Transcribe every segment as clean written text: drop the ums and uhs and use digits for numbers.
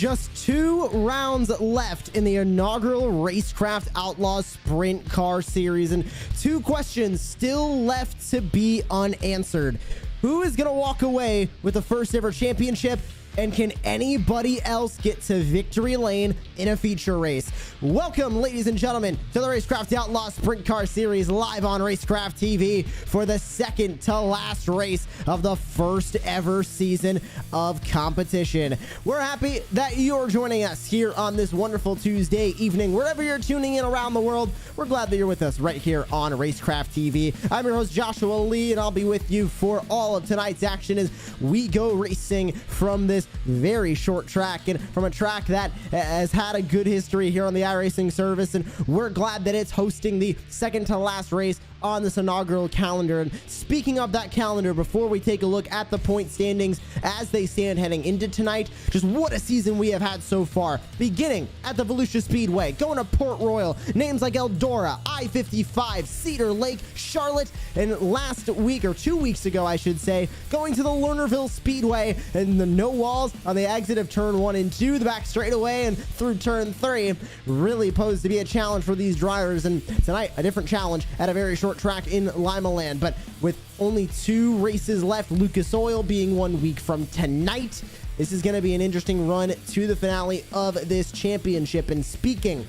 Just 2 rounds left in the inaugural Racecraft Outlaws Sprint Car Series, and 2 questions still left to be unanswered. Who is going to walk away with the first ever championship? And can anybody else get to victory lane in a feature race? Welcome, ladies and gentlemen, to the Racecraft Outlaws Sprint Car Series live on Racecraft TV for the second to last race of the first ever season of competition. We're happy that you're joining us here on this wonderful Tuesday evening. Wherever you're tuning in around the world, we're glad that you're with us right here on Racecraft TV. I'm your host, Joshua Lee, and I'll be with you for all of tonight's action as we go racing from this very short track, and from a track that has had a good history here on the iRacing service, and we're glad that it's hosting the second to last race on this inaugural calendar. And speaking of that calendar, before we take a look at the point standings as they stand heading into tonight, just what a season we have had so far. Beginning at the Volusia Speedway, going to Port Royal, names like Eldora, I-55, Cedar Lake, Charlotte, and last week, or 2 weeks ago I should say, going to the Lernerville Speedway and the no walls on the exit of turn 1 and 2, the back straightaway and through turn 3 really posed to be a challenge for these drivers. And tonight, a different challenge at a very short track in Limaland, but with only 2 races left, Lucas Oil being 1 week from tonight. This is going to be an interesting run to the finale of this championship. And speaking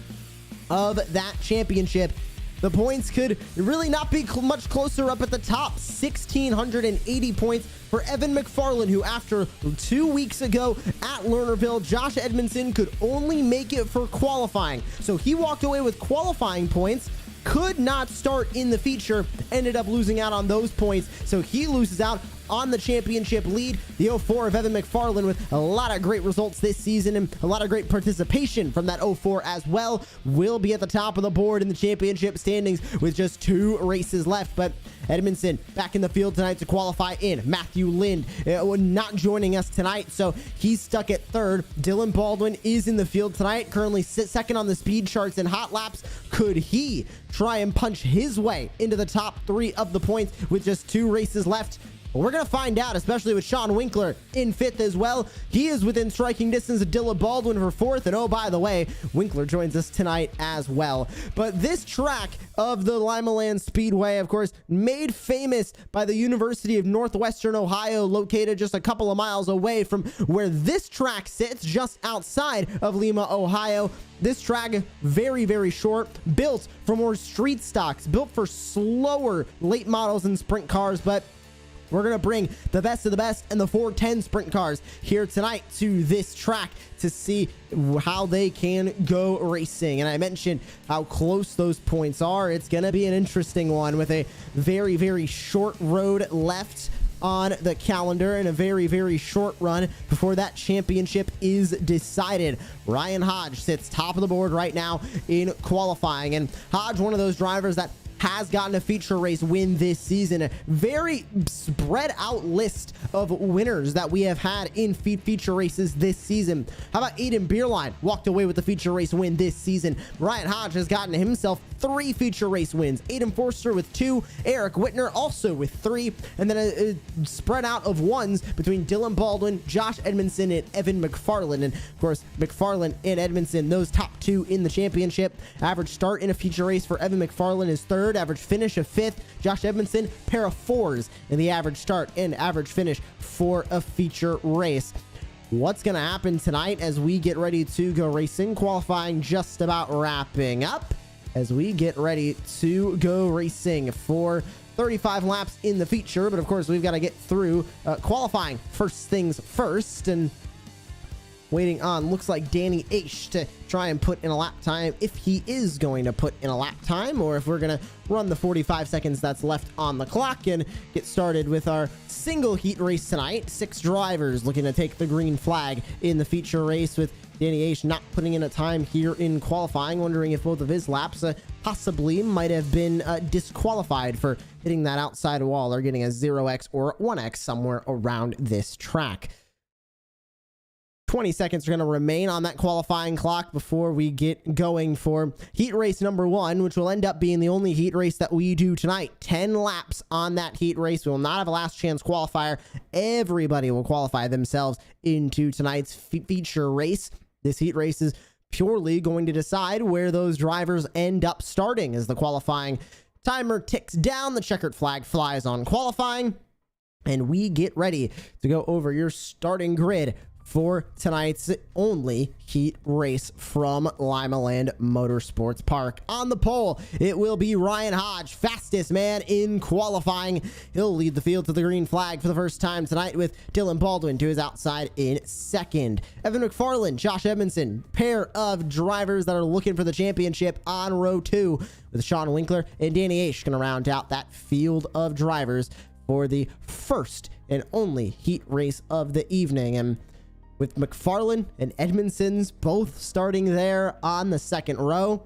of that championship, the points could really not be much closer up at the top. 1,680 points for Evan McFarland, who after 2 weeks ago at Lernerville, Josh Edmondson could only make it for qualifying. So he walked away with qualifying points, could not start in the feature, ended up losing out on those points. So he loses out on the championship lead. The 04 of Evan McFarland, with a lot of great results this season and a lot of great participation from that 04 as well, will be at the top of the board in the championship standings with just 2 races left. But Edmondson back in the field tonight to qualify in. Matthew Lind not joining us tonight, so he's stuck at 3rd. Dylan Baldwin is in the field tonight, currently second on the speed charts and hot laps. Could he try and punch his way into the top 3 of the points with just 2 races left? Well, we're going to find out, especially with Sean Winkler in 5th as well. He is within striking distance of Dylan Baldwin for 4th. And oh, by the way, Winkler joins us tonight as well. But this track of the Limaland Speedway, of course, made famous by the University of Northwestern Ohio, located just a couple of miles away from where this track sits, just outside of Lima, Ohio. This track, very, very short, built for more street stocks, built for slower late models and sprint cars, but we're going to bring the best of the best and the 410 sprint cars here tonight to this track to see how they can go racing. And I mentioned how close those points are. It's going to be an interesting one with a very, very short road left on the calendar and a very, very short run before that championship is decided. Ryan Hodge sits top of the board right now in qualifying, and Hodge, one of those drivers that has gotten a feature race win this season. A very spread out list of winners that we have had in feature races this season. How about Aiden Beerline walked away with the feature race win this season? Ryan Hodge has gotten himself 3 feature race wins. Aiden Forster with 2, Eric Whitner also with 3, and then a spread out of ones between Dylan Baldwin, Josh Edmondson, and Evan McFarland. And of course, McFarland and Edmondson, those top 2 in the championship. Average start in a feature race for Evan McFarland is 3rd, average finish of 5th. Josh Edmondson, pair of 4s in the average start and average finish for a feature race. What's going to happen tonight as we get ready to go racing? Qualifying just about wrapping up as we get ready to go racing for 35 laps in the feature. But of course, we've got to get through qualifying first things first, and waiting on, looks like Danny H to try and put in a lap time, if he is going to put in a lap time, or if we're going to run the 45 seconds that's left on the clock and get started with our single heat race tonight. 6 drivers looking to take the green flag in the feature race, with Danny H not putting in a time here in qualifying, wondering if both of his laps possibly might have been disqualified for hitting that outside wall or getting a 0x or 1x somewhere around this track. 20 seconds are going to remain on that qualifying clock before we get going for heat race number 1, which will end up being the only heat race that we do tonight. 10 laps on that heat race. We will not have a last chance qualifier. Everybody will qualify themselves into tonight's feature race. This heat race is purely going to decide where those drivers end up starting as the qualifying timer ticks down. The checkered flag flies on qualifying, and we get ready to go over your starting grid for tonight's only heat race from Limaland Motorsports Park. On the pole, it will be Ryan Hodge, fastest man in qualifying. He'll lead the field to the green flag for the first time tonight, with Dylan Baldwin to his outside in second. Evan McFarland, Josh Edmondson, pair of drivers that are looking for the championship on row 2, with Sean Winkler and Danny Aish going to round out that field of drivers for the first and only heat race of the evening. And with McFarland and Edmondson's both starting there on the second row,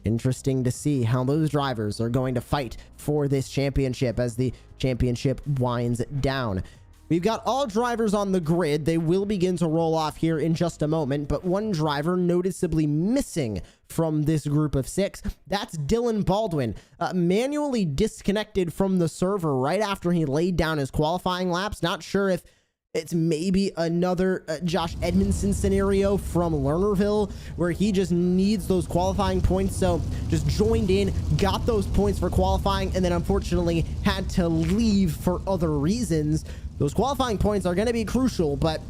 interesting to see how those drivers are going to fight for this championship as the championship winds down. We've got all drivers on the grid. They will begin to roll off here in just a moment, but one driver noticeably missing from this group of 6. That's Dylan Baldwin, manually disconnected from the server right after he laid down his qualifying laps. Not sure if it's maybe another Josh Edmondson scenario from Lernerville, where he just needs those qualifying points. So just joined in, got those points for qualifying, and then unfortunately had to leave for other reasons. Those qualifying points are going to be crucial, but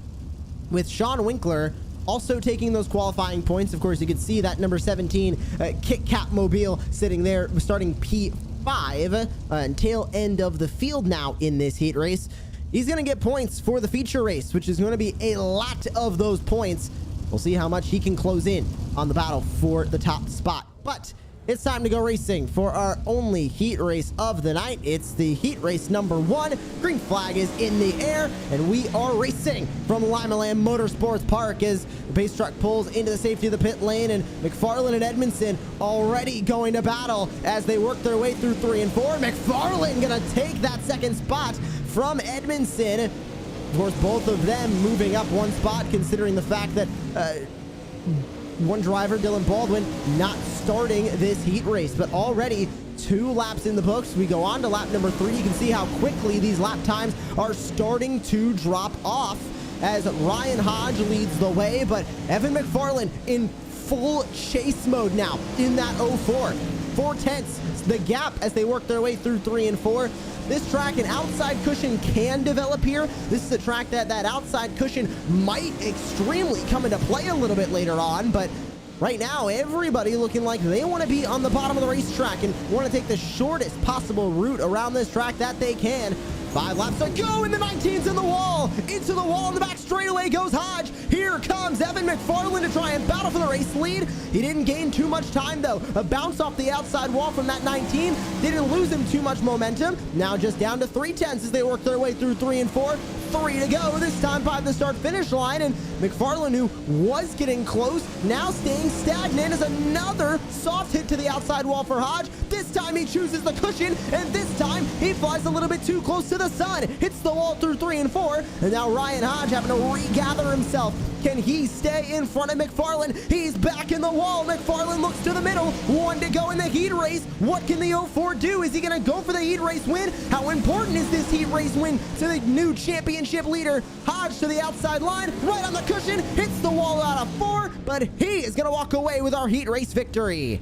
with Sean Winkler also taking those qualifying points, of course, you can see that number 17 Kit Kat Mobile sitting there starting P5 and tail end of the field now in this heat race. He's going to get points for the feature race, which is going to be a lot of those points. We'll see how much he can close in on the battle for the top spot. But it's time to go racing for our only heat race of the night. It's the heat race number 1. Green flag is in the air, and we are racing from Limaland Motorsports Park as the pace truck pulls into the safety of the pit lane, and McFarland and Edmondson already going to battle as they work their way through 3 and 4. McFarland gonna take that second spot from Edmondson. Of course, both of them moving up one spot, considering the fact that one driver, Dylan Baldwin, not starting this heat race, but already 2 laps in the books. We go on to lap number 3. You can see how quickly these lap times are starting to drop off as Ryan Hodge leads the way, but Evan McFarland in full chase mode now in that 04. 4/10 the gap as they work their way through 3 and 4. This track, an outside cushion can develop here. This is a track that outside cushion might extremely come into play a little bit later on, but right now, everybody looking like they want to be on the bottom of the racetrack and want to take the shortest possible route around this track that they can. 5 laps to go, and the 19's in the wall. Into the wall in the back straightaway goes Hodge. Here comes Evan McFarland to try and battle for the race lead. He didn't gain too much time, though. A bounce off the outside wall from that 19 didn't lose him too much momentum. Now just down to 3/10 as they work their way through 3 and 4. 3 to go, this time by the start-finish line, and McFarland, who was getting close, now staying stagnant as another soft hit to the outside wall for Hodge. This time he chooses the cushion, and this time he flies a little bit too close to the sun, hits the wall through 3 and 4, and now Ryan Hodge having to regather himself. Can he stay in front of McFarland? He's back in the wall. McFarland looks to the middle. 1 to go in the heat race. What can the 04 do? Is he going to go for the heat race win? How important is this heat race win to the new championship leader? Hodge to the outside line, right on the cushion, hits the wall out of 4, but he is going to walk away with our heat race victory.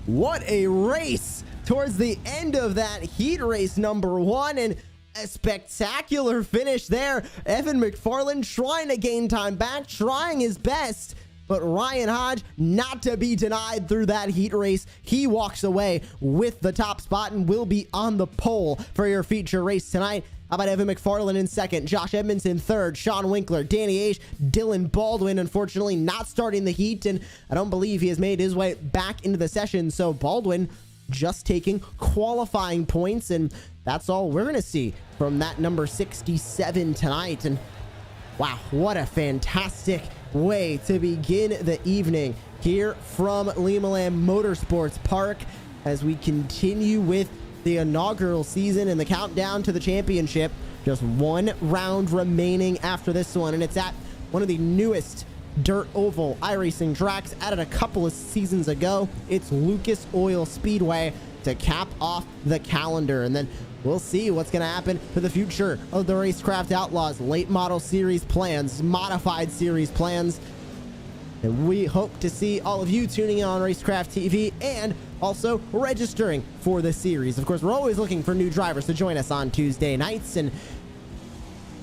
What a race towards the end of that heat race number 1, and a spectacular finish there. Evan McFarland trying to gain time back, trying his best, but Ryan Hodge not to be denied through that heat race. He walks away with the top spot and will be on the pole for your feature race tonight. How about Evan McFarland in second, Josh Edmondson third, Sean Winkler, Danny Aish, Dylan Baldwin, unfortunately not starting the heat, and I don't believe he has made his way back into the session, so Baldwin just taking qualifying points, and that's all we're going to see from that number 67 tonight. And wow, what a fantastic way to begin the evening here from Limaland Motorsports Park as we continue with the inaugural season and the countdown to the championship. Just 1 round remaining after this one, and it's at one of the newest dirt oval iRacing tracks, added a couple of seasons ago. It's Lucas Oil Speedway to cap off the calendar. And then we'll see what's going to happen for the future of the Racecraft Outlaws. Late model series plans, modified series plans. And we hope to see all of you tuning in on Racecraft TV and also registering for the series. Of course, we're always looking for new drivers to join us on Tuesday nights, and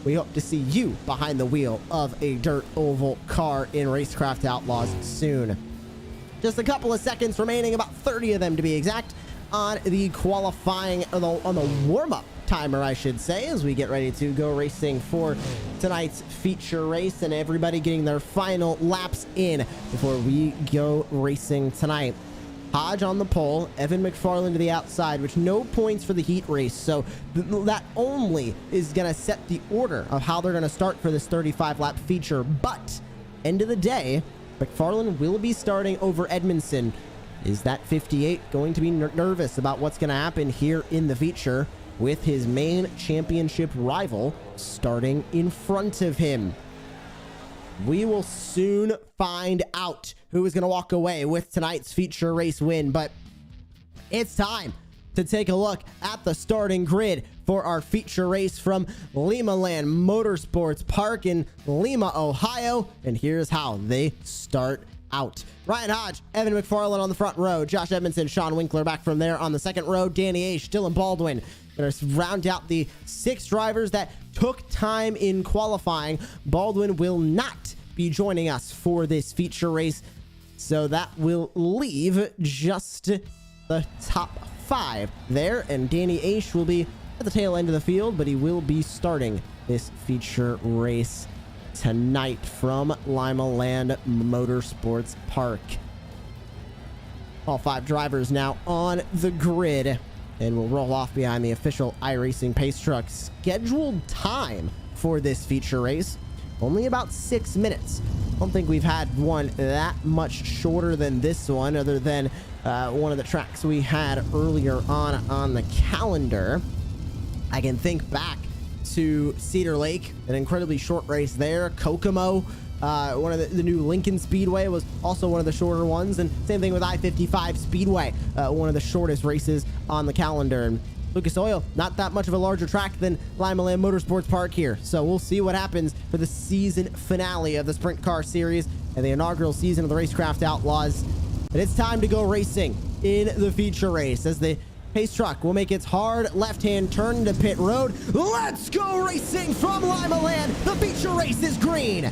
we hope to see you behind the wheel of a dirt oval car in Racecraft Outlaws soon. Just a couple of seconds remaining, about 30 of them to be exact, on the qualifying, on the warm-up timer, I should say, as we get ready to go racing for tonight's feature race, and everybody getting their final laps in before we go racing tonight. Hodge on the pole, Evan McFarland to the outside, which no points for the heat race, so that only is going to set the order of how they're going to start for this 35-lap feature. But end of the day, McFarland will be starting over Edmondson. Is that 58 going to be nervous about what's going to happen here in the feature with his main championship rival starting in front of him? We will soon find out who is going to walk away with tonight's feature race win, but it's time to take a look at the starting grid for our feature race from Limaland Motorsports Park in Lima, Ohio, and here's how they start out. Ryan Hodge, Evan McFarland on the front row, Josh Edmondson, Sean Winkler back from there on the second row, Danny Aish, Dylan Baldwin. Going to round out the 6 drivers that took time in qualifying. Baldwin will not be joining us for this feature race, so that will leave just the top 5 there, and Danny Aish will be at the tail end of the field, but he will be starting this feature race tonight from Limaland Motorsports Park. All 5 drivers now on the grid, and we'll roll off behind the official iRacing Pace Truck scheduled time for this feature race. Only about 6 minutes. I don't think we've had one that much shorter than this one, other than one of the tracks we had earlier on the calendar. I can think back to Cedar Lake, an incredibly short race there. Kokomo, one of the new Lincoln Speedway was also one of the shorter ones, and same thing with I-55 Speedway, one of the shortest races on the calendar. And Lucas Oil, not that much of a larger track than Limaland Motorsports Park here, so we'll see what happens for the season finale of the Sprint Car Series and the inaugural season of the Racecraft Outlaws. But it's time to go racing in the feature race as the Pace Truck will make its hard left-hand turn into pit road. Let's go racing from Limaland. The feature race is green.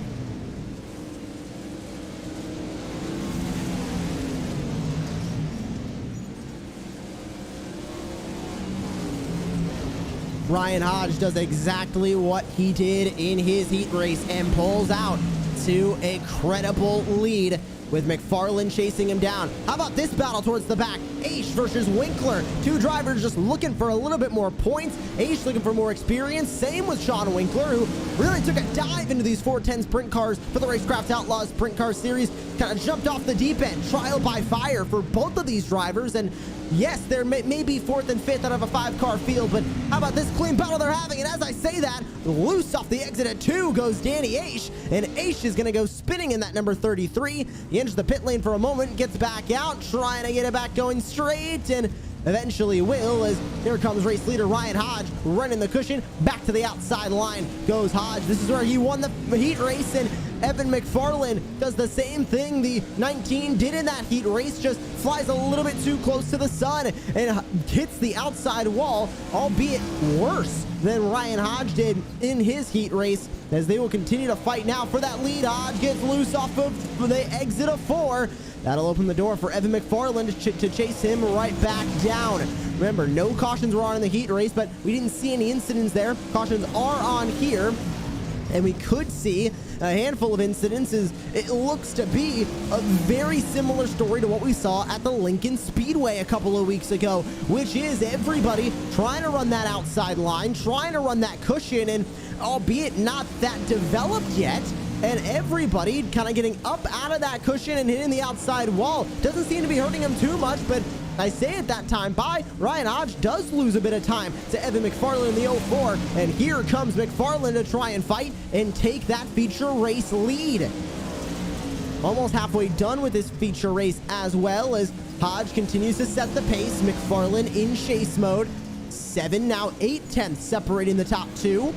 Ryan Hodge does exactly what he did in his heat race and pulls out to a credible lead with McFarland chasing him down. How about this battle towards the back? Aish versus Winkler. 2 drivers just looking for a little bit more points. Aish looking for more experience. Same with Sean Winkler, who really took a dive into these 410 sprint cars for the Racecraft Outlaws Sprint Car Series. Kind of jumped off the deep end. Trial by fire for both of these drivers. And yes, there may be 4th and 5th out of a 5-car field, but how about this clean battle they're having? And as I say that, loose off the exit at 2 goes Danny Aish, and Aish is going to go spinning in that number 33. He enters the pit lane for a moment, gets back out, trying to get it back going straight, and eventually will, as here comes race leader Ryan Hodge running the cushion. Back to the outside line goes Hodge. This is where he won the heat race, and Evan McFarland does the same thing the 19 did in that heat race, just flies a little bit too close to the sun and hits the outside wall, albeit worse than Ryan Hodge did in his heat race, as they will continue to fight now for that lead. Hodge gets loose off of the exit of 4. That'll open the door for Evan McFarland to chase him right back down. Remember, no cautions were on in the heat race, but we didn't see any incidents there. Cautions are on here, and we could see a handful of incidences. It looks to be a very similar story to what we saw at the Lincoln Speedway a couple of weeks ago, which is everybody trying to run that outside line, trying to run that cushion, and albeit not that developed yet, and everybody kind of getting up out of that cushion and hitting the outside wall. Doesn't seem to be hurting him too much, but I say at that time by, Ryan Hodge does lose a bit of time to Evan McFarland in the 04, and here comes McFarland to try and fight and take that feature race lead. Almost halfway done with this feature race as well, as Hodge continues to set the pace. McFarland in chase mode, 7, now 8/10 separating the top two.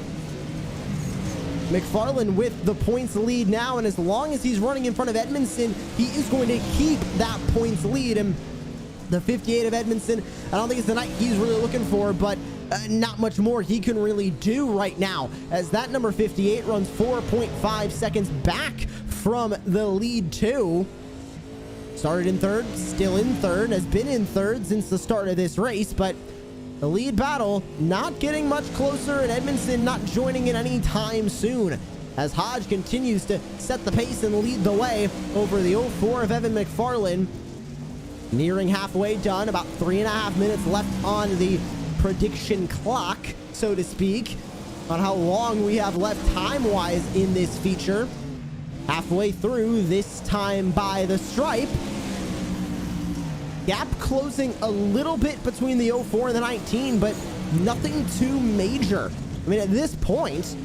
McFarland with the points lead now, and as long as he's running in front of Edmondson, he is going to keep that points lead. And the 58 of Edmondson, I don't think it's the night he's really looking for, but not much more he can really do right now, as that number 58 runs 4.5 seconds back from the lead two. Started in third, still in third, has been in third since the start of this race, but the lead battle not getting much closer, and Edmondson not joining it anytime soon, as Hodge continues to set the pace and lead the way over the 04 of Evan McFarland. Nearing halfway done, about 3.5 minutes left on the prediction clock, so to speak, on how long we have left time-wise in this feature. Halfway through this time by the stripe. Gap closing a little bit between the 04 and the 19, but nothing too major. I mean, at this point,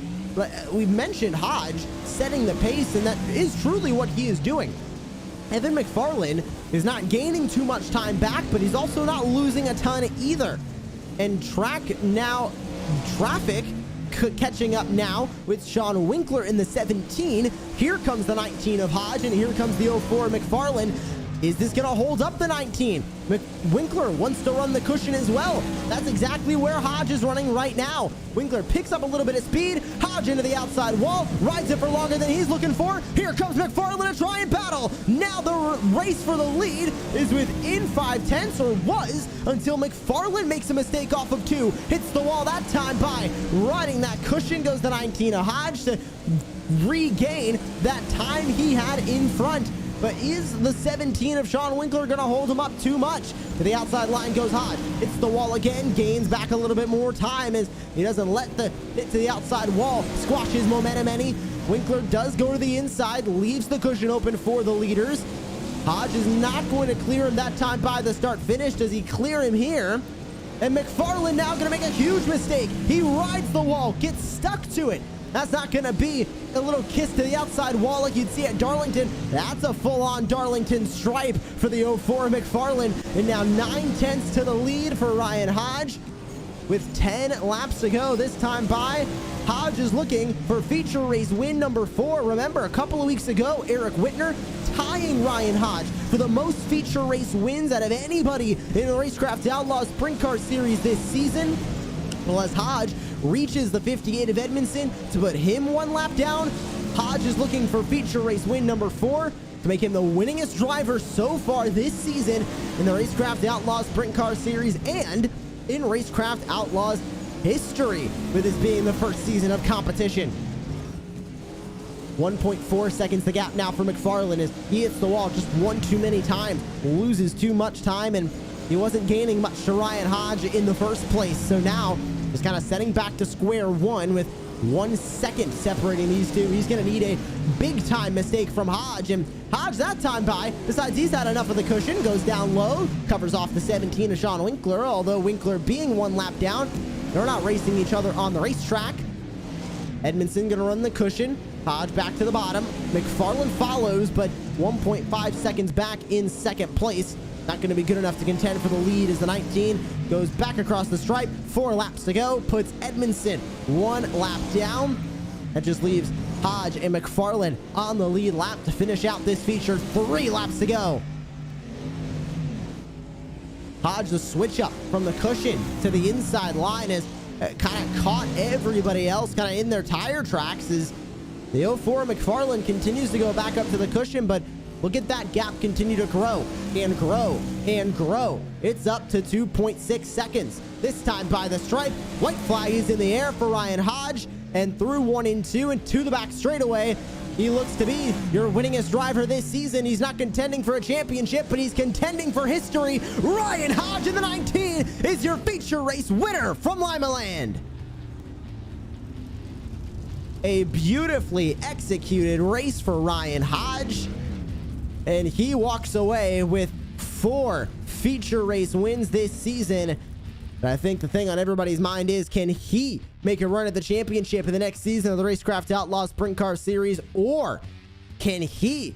we've mentioned Hodge setting the pace, and that is truly what he is doing. Evan McFarland is not gaining too much time back, but he's also not losing a ton either. And traffic catching up now with Sean Winkler in the 17. Here comes the 19 of Hodge, and here comes the 04 McFarland. Is this going to hold up the 19? Winkler wants to run the cushion as well. That's exactly where Hodge is running right now. Winkler picks up a little bit of speed. Hodge into the outside wall, rides it for longer than he's looking for. Here comes McFarland to try and battle. Now the race for the lead is within 5/10, or was, until McFarland makes a mistake off of 2. Hits the wall that time by riding that cushion. Goes the 19 of Hodge to regain that time he had in front. But is the 17 of Sean Winkler going to hold him up too much? To the outside line goes Hodge. Hits the wall again, gains back a little bit more time as he doesn't let the hit to the outside wall squash his momentum any. Winkler does go to the inside, leaves the cushion open for the leaders. Hodge is not going to clear him that time by the start finish. Does he clear him here? And McFarland now going to make a huge mistake. He rides the wall, gets stuck to it. That's not going to be a little kiss to the outside wall like you'd see at Darlington. That's a full-on Darlington stripe for the 04 McFarland. And now 9/10 to the lead for Ryan Hodge. With 10 laps to go this time by, Hodge is looking for feature race win number 4. Remember, a couple of weeks ago, Eric Whitner tying Ryan Hodge for the most feature race wins out of anybody in the Racecraft Outlaws Sprint Car Series this season. Well, as Hodge reaches the 58 of Edmondson to put him 1 lap down, Hodge is looking for feature race win number 4 to make him the winningest driver so far this season in the Racecraft Outlaws Sprint Car Series and in Racecraft Outlaws history, with this being the first season of competition. 1.4 seconds the gap now for McFarland as he hits the wall just one too many times, loses too much time, and he wasn't gaining much to Ryan Hodge in the first place. So now just kind of setting back to square one with 1 second separating these two. He's going to need a big time mistake from Hodge, and Hodge that time by decides he's had enough of the cushion, goes down low, covers off the 17 of Sean Winkler, although Winkler being 1 lap down, they're not racing each other on the racetrack. Edmondson going to run the cushion. Hodge back to the bottom. McFarland follows, but 1.5 seconds back in second place. Not going to be good enough to contend for the lead as the 19 goes back across the stripe. 4 laps to go. Puts Edmondson 1 lap down. That just leaves Hodge and McFarland on the lead lap to finish out this feature. 3 laps to go. Hodge, the switch up from the cushion to the inside line, has kind of caught everybody else kind of in their tire tracks as the 04 McFarland continues to go back up to the cushion, but look at that gap continue to grow and grow and grow. It's up to 2.6 seconds. This time by the stripe. White flag is in the air for Ryan Hodge, and through 1 and 2 and to the back straightaway. He looks to be your winningest driver this season. He's not contending for a championship, but he's contending for history. Ryan Hodge in the 19 is your feature race winner from Limaland. A beautifully executed race for Ryan Hodge, and he walks away with 4 feature race wins this season. But I think the thing on everybody's mind is, can he make a run at the championship in the next season of the Racecraft Outlaws Sprint Car Series, or can he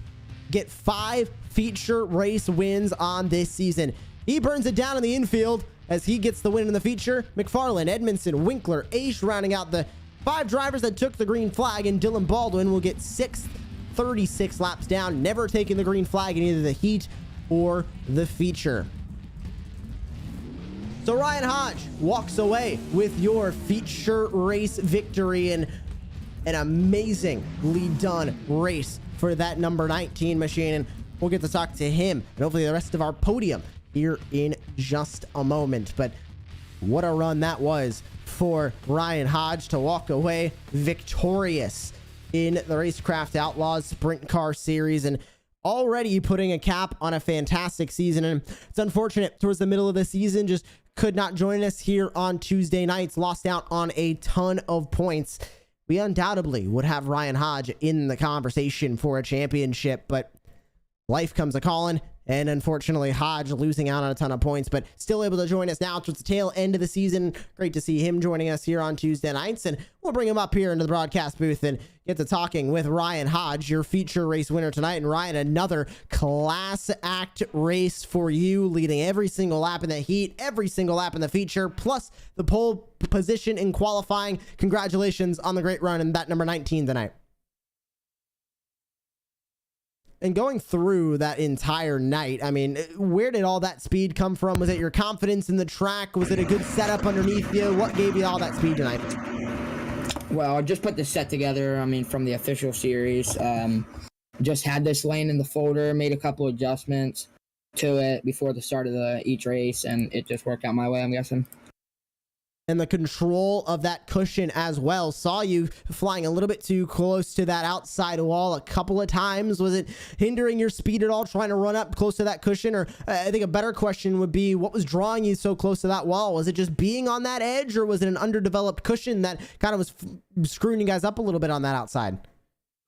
get 5 feature race wins on this season? He burns it down in the infield, as he gets the win in the feature. McFarland, Edmondson, Winkler, Aish rounding out the 5 drivers that took the green flag, and Dylan Baldwin will get 6th, 36 laps down, never taking the green flag in either the heat or the feature. So Ryan Hodge walks away with your feature race victory and an amazingly done race for that number 19 machine. And we'll get to talk to him and hopefully the rest of our podium here in just a moment. But what a run that was for Ryan Hodge to walk away victorious in the Racecraft Outlaws Sprint Car Series, and already putting a cap on a fantastic season. And it's unfortunate towards the middle of the season, just could not join us here on Tuesday nights, lost out on a ton of points. We undoubtedly would have Ryan Hodge in the conversation for a championship, but life comes a calling, and unfortunately Hodge losing out on a ton of points, but still able to join us now towards the tail end of the season. Great to see him joining us here on Tuesday nights, and we'll bring him up here into the broadcast booth and get to talking with Ryan Hodge, your feature race winner tonight. And Ryan, another class act race for you, leading every single lap in the heat, every single lap in the feature, plus the pole position in qualifying. Congratulations on the great run in that number 19 tonight. And going through that entire night, I mean, where did all that speed come from? Was it your confidence in the track? Was it a good setup underneath you? What gave you all that speed tonight? Well, I just put the set together, I mean, from the official series. Just had this lane in the folder, made a couple adjustments to it before the start of each race, and it just worked out my way, I'm guessing. And the control of that cushion as well. Saw you flying a little bit too close to that outside wall a couple of times. Was it hindering your speed at all, trying to run up close to that cushion? Or I think a better question would be, what was drawing you so close to that wall? Was it just being on that edge, or was it an underdeveloped cushion that kind of was screwing you guys up a little bit on that outside?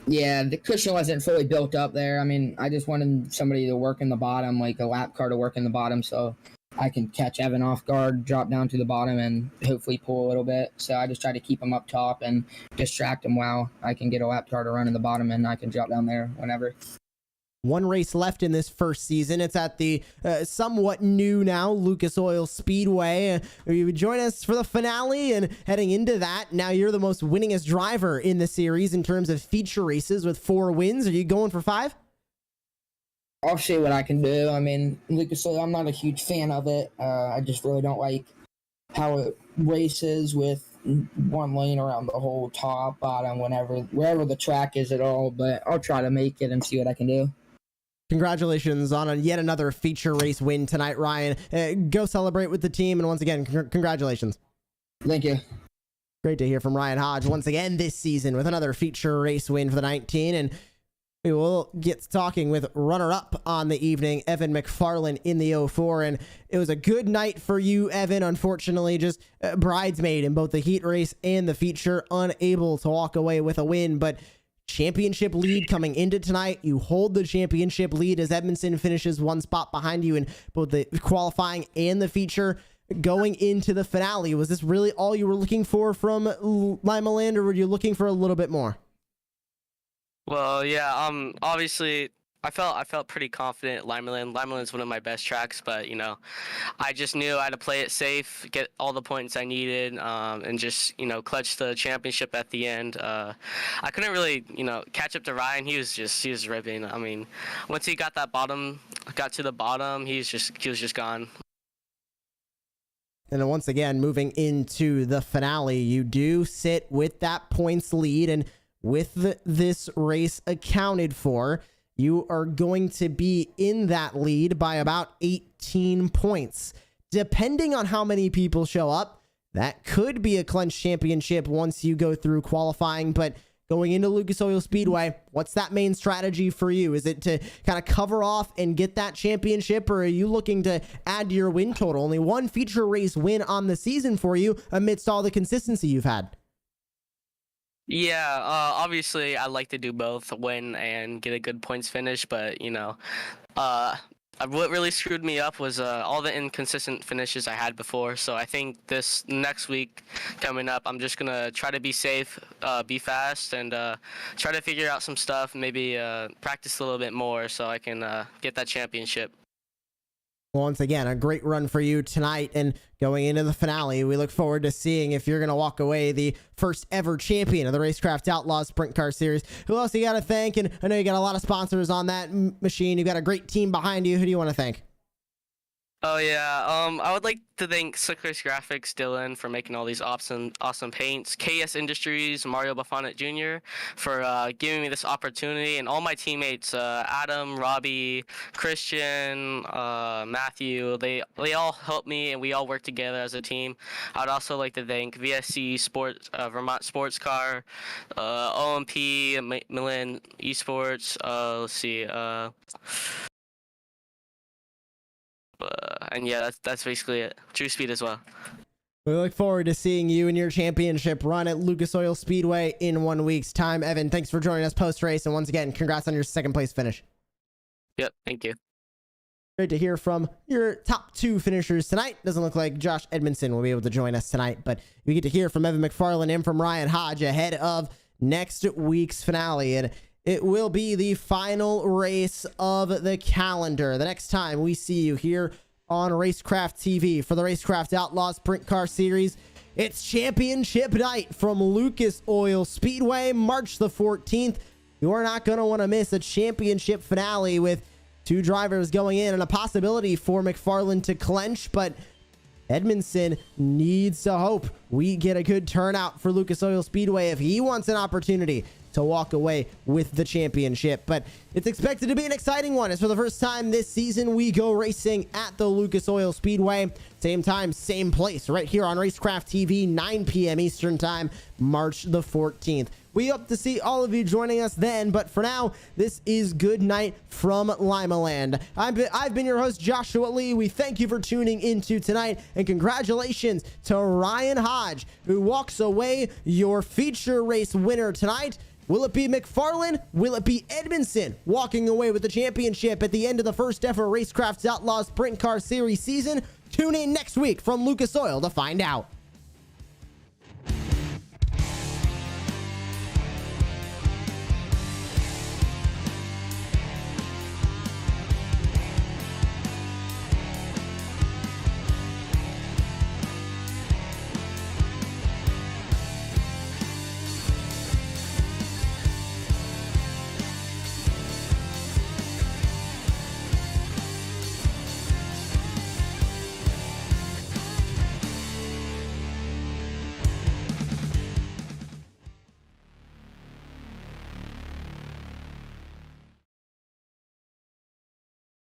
Yeah, the cushion wasn't fully built up there. I mean, I just wanted somebody to work in the bottom, like a lap car to work in the bottom, so I can catch Evan off guard, drop down to the bottom, and hopefully pull a little bit. So I just try to keep him up top and distract him while I can get a lap car to run in the bottom, and I can drop down there whenever. One race left in this first season. It's at the somewhat new now Lucas Oil Speedway. You would join us for the finale, and heading into that, now you're the most winningest driver in the series in terms of feature races with 4 wins. Are you going for 5? I'll see what I can do. I mean, Lucas Oil, I'm not a huge fan of it. I just really don't like how it races with one lane around the whole top, bottom, wherever the track is at all. But I'll try to make it and see what I can do. Congratulations on yet another feature race win tonight, Ryan. Go celebrate with the team, and once again, congratulations. Thank you. Great to hear from Ryan Hodge once again this season with another feature race win for the 19, and we will get to talking with runner-up on the evening, Evan McFarland in the 04, and it was a good night for you, Evan. Unfortunately, just bridesmaid in both the heat race and the feature, unable to walk away with a win, but championship lead coming into tonight. You hold the championship lead as Edmondson finishes 1 spot behind you in both the qualifying and the feature. Going into the finale, was this really all you were looking for from Limaland, or were you looking for a little bit more? Well, yeah, obviously I felt pretty confident at Limaland. Limaland's one of my best tracks, but I just knew I had to play it safe, get all the points I needed, and just clutch the championship at the end. I couldn't really catch up to Ryan. He was ripping. I mean, once he got to the bottom, he was just gone. And then once again, moving into the finale, you do sit with that points lead, and with this race accounted for, you are going to be in that lead by about 18 points. Depending on how many people show up, that could be a clinch championship once you go through qualifying. But going into Lucas Oil Speedway, what's that main strategy for you? Is it to kind of cover off and get that championship, or are you looking to add to your win total? Only 1 feature race win on the season for you amidst all the consistency you've had. Yeah, obviously I'd like to do both, win and get a good points finish, but what really screwed me up was all the inconsistent finishes I had before. So I think this next week coming up, I'm just gonna try to be safe, be fast, and try to figure out some stuff, maybe practice a little bit more so I can get that championship. Once again, a great run for you tonight, and going into the finale, we look forward to seeing if you're going to walk away the first ever champion of the Racecraft Outlaws Sprint Car Series. Who else you got to thank? And I know you got a lot of sponsors on that machine. You got a great team behind you. Who do you want to thank? Oh yeah, I would like to thank Slick Race Graphics, Dylan, for making all these awesome paints. KS Industries, Mario Buffon Jr. for giving me this opportunity, and all my teammates, Adam, Robbie, Christian, Matthew. They all helped me, and we all work together as a team. I'd also like to thank VSC Sports, Vermont Sports Car, OMP, Limaland Esports. Let's see. And yeah, that's basically it. True Speed as well. We look forward to seeing you in your championship run at Lucas Oil Speedway in 1 week's time. Evan, thanks for joining us post-race, and once again, congrats on your second place finish. Yep, thank you. Great to hear from your top 2 finishers tonight. Doesn't look like Josh Edmondson will be able to join us tonight, but we get to hear from Evan McFarland and from Ryan Hodge ahead of next week's finale. And it will be the final race of the calendar. The next time we see you here on Racecraft TV for the Racecraft Outlaws Sprint Car Series, it's championship night from Lucas Oil Speedway, March the 14th. You're not going to want to miss a championship finale with 2 drivers going in and a possibility for McFarland to clinch, but Edmondson needs to hope we get a good turnout for Lucas Oil Speedway if he wants an opportunity to walk away with the championship. But it's expected to be an exciting one, as for the first time this season we go racing at the Lucas Oil Speedway, same time, same place, right here on Racecraft TV, 9 p.m. Eastern time, March the 14th. We hope to see all of you joining us then, but for now, this is good night from Limaland. I've been your host, Joshua Lee. We thank you for tuning into tonight, and congratulations to Ryan Hodge, who walks away your feature race winner tonight. Will it be McFarland? Will it be Edmondson walking away with the championship at the end of the first ever Racecraft Outlaws Sprint Car Series season? Tune in next week from Lucas Oil to find out.